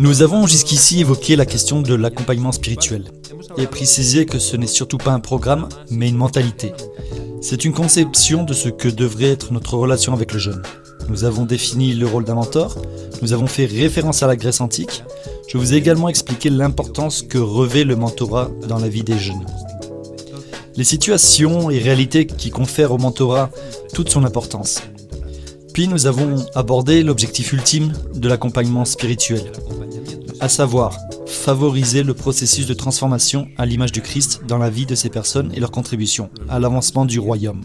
Nous avons jusqu'ici évoqué la question de l'accompagnement spirituel et précisé que ce n'est surtout pas un programme, mais une mentalité. C'est une conception de ce que devrait être notre relation avec le jeune. Nous avons défini le rôle d'un mentor, nous avons fait référence à la Grèce antique. Je vous ai également expliqué l'importance que revêt le mentorat dans la vie des jeunes. Les situations et réalités qui confèrent au mentorat toute son importance. Puis nous avons abordé l'objectif ultime de l'accompagnement spirituel, à savoir favoriser le processus de transformation à l'image du Christ dans la vie de ces personnes et leur contribution à l'avancement du royaume.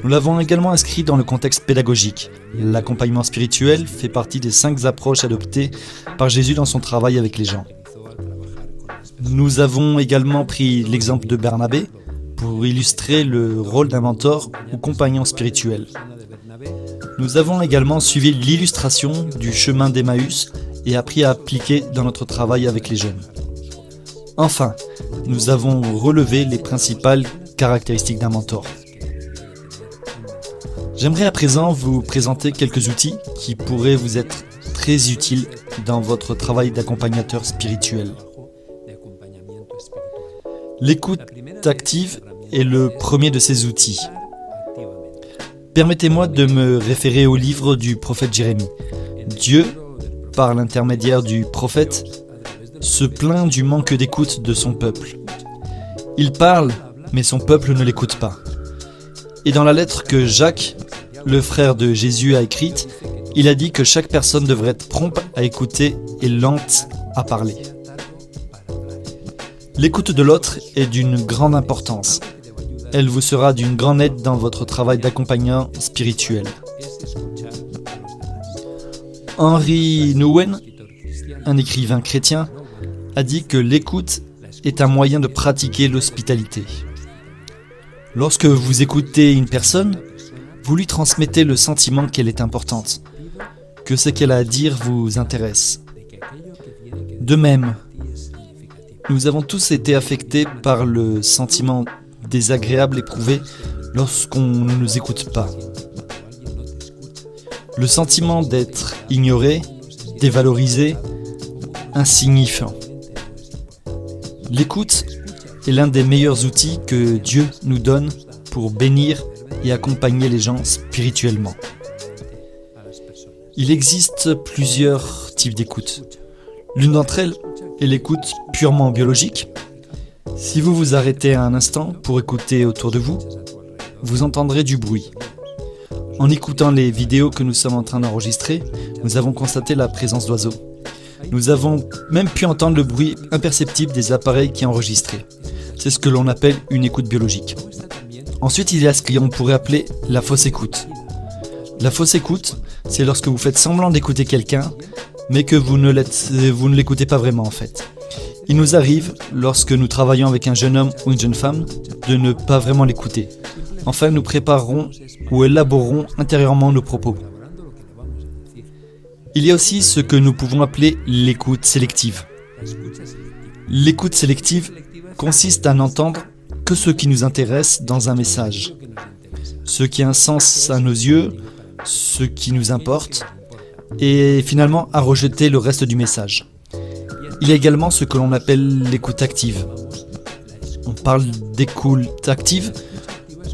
Nous l'avons également inscrit dans le contexte pédagogique. L'accompagnement spirituel fait partie des 5 approches adoptées par Jésus dans son travail avec les gens. Nous avons également pris l'exemple de Barnabé pour illustrer le rôle d'un mentor ou compagnon spirituel. Nous avons également suivi l'illustration du chemin d'Emmaüs et appris à appliquer dans notre travail avec les jeunes. Enfin, nous avons relevé les principales caractéristiques d'un mentor. J'aimerais à présent vous présenter quelques outils qui pourraient vous être très utiles dans votre travail d'accompagnateur spirituel. L'écoute active est le premier de ces outils. Permettez-moi de me référer au livre du prophète Jérémie. Dieu, par l'intermédiaire du prophète, se plaint du manque d'écoute de son peuple. Il parle, mais son peuple ne l'écoute pas. Et dans la lettre que Jacques, le frère de Jésus, a écrite, il a dit que chaque personne devrait être prompte à écouter et lente à parler. L'écoute de l'autre est d'une grande importance. Elle vous sera d'une grande aide dans votre travail d'accompagnant spirituel. Henry Nouwen, un écrivain chrétien, a dit que l'écoute est un moyen de pratiquer l'hospitalité. Lorsque vous écoutez une personne, vous lui transmettez le sentiment qu'elle est importante, que ce qu'elle a à dire vous intéresse. De même, nous avons tous été affectés par le sentiment désagréable éprouvé lorsqu'on ne nous écoute pas. Le sentiment d'être ignoré, dévalorisé, insignifiant. L'écoute est l'un des meilleurs outils que Dieu nous donne pour bénir et accompagner les gens spirituellement. Il existe plusieurs types d'écoute. L'une d'entre elles est l'écoute purement biologique. Si vous vous arrêtez un instant pour écouter autour de vous, vous entendrez du bruit. En écoutant les vidéos que nous sommes en train d'enregistrer, nous avons constaté la présence d'oiseaux. Nous avons même pu entendre le bruit imperceptible des appareils qui enregistraient. C'est ce que l'on appelle une écoute biologique. Ensuite, il y a ce qu'on pourrait appeler la fausse écoute. La fausse écoute, c'est lorsque vous faites semblant d'écouter quelqu'un, mais que vous ne l'écoutez pas vraiment en fait. Il nous arrive, lorsque nous travaillons avec un jeune homme ou une jeune femme, de ne pas vraiment l'écouter. Enfin, nous préparerons ou élaborerons intérieurement nos propos. Il y a aussi ce que nous pouvons appeler l'écoute sélective. L'écoute sélective consiste à n'entendre que ce qui nous intéresse dans un message, ce qui a un sens à nos yeux, ce qui nous importe, et finalement à rejeter le reste du message. Il y a également ce que l'on appelle l'écoute active. On parle d'écoute active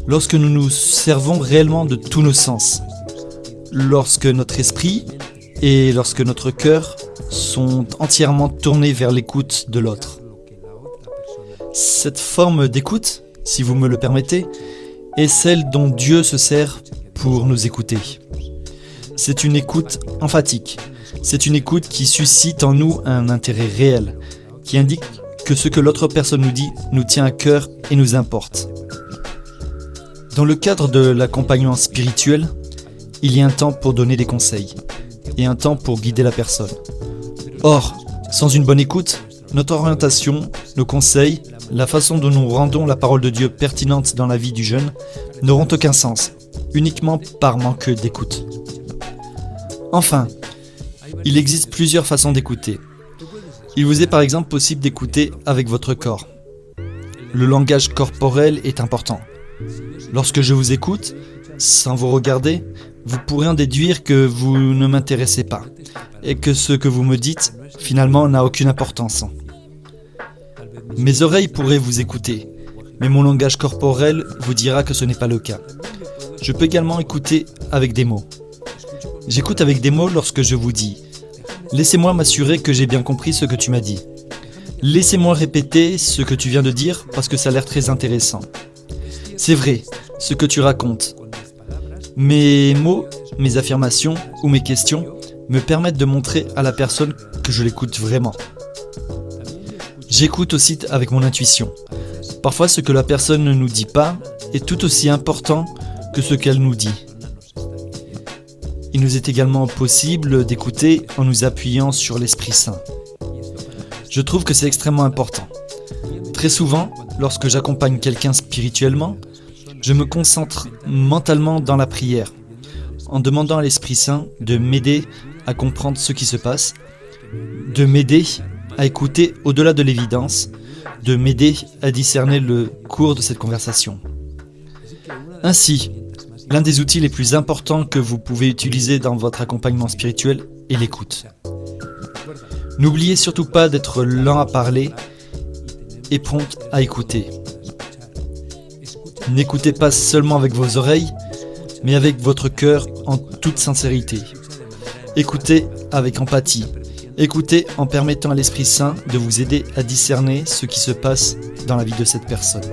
lorsque nous nous servons réellement de tous nos sens, lorsque notre esprit et lorsque notre cœur sont entièrement tournés vers l'écoute de l'autre. Cette forme d'écoute, si vous me le permettez, est celle dont Dieu se sert pour nous écouter. C'est une écoute emphatique. C'est une écoute qui suscite en nous un intérêt réel, qui indique que ce que l'autre personne nous dit nous tient à cœur et nous importe. Dans le cadre de l'accompagnement spirituel, il y a un temps pour donner des conseils et un temps pour guider la personne. Or, sans une bonne écoute, notre orientation, nos conseils, la façon dont nous rendons la parole de Dieu pertinente dans la vie du jeune n'auront aucun sens, uniquement par manque d'écoute. Enfin, il existe plusieurs façons d'écouter. Il vous est par exemple possible d'écouter avec votre corps. Le langage corporel est important. Lorsque je vous écoute, sans vous regarder, vous pourrez en déduire que vous ne m'intéressez pas, et que ce que vous me dites, finalement, n'a aucune importance. Mes oreilles pourraient vous écouter, mais mon langage corporel vous dira que ce n'est pas le cas. Je peux également écouter avec des mots. J'écoute avec des mots lorsque je vous dis « Laissez-moi m'assurer que j'ai bien compris ce que tu m'as dit. Laissez-moi répéter ce que tu viens de dire parce que ça a l'air très intéressant. C'est vrai, ce que tu racontes. Mes mots, mes affirmations ou mes questions me permettent de montrer à la personne que je l'écoute vraiment. J'écoute aussi avec mon intuition. Parfois, ce que la personne ne nous dit pas est tout aussi important que ce qu'elle nous dit. Il nous est également possible d'écouter en nous appuyant sur l'Esprit Saint. Je trouve que c'est extrêmement important. Très souvent, lorsque j'accompagne quelqu'un spirituellement, je me concentre mentalement dans la prière, en demandant à l'Esprit Saint de m'aider à comprendre ce qui se passe, de m'aider à écouter au-delà de l'évidence, de m'aider à discerner le cours de cette conversation. Ainsi, l'un des outils les plus importants que vous pouvez utiliser dans votre accompagnement spirituel est l'écoute. N'oubliez surtout pas d'être lent à parler et prompt à écouter. N'écoutez pas seulement avec vos oreilles, mais avec votre cœur en toute sincérité. Écoutez avec empathie. Écoutez en permettant à l'Esprit Saint de vous aider à discerner ce qui se passe dans la vie de cette personne.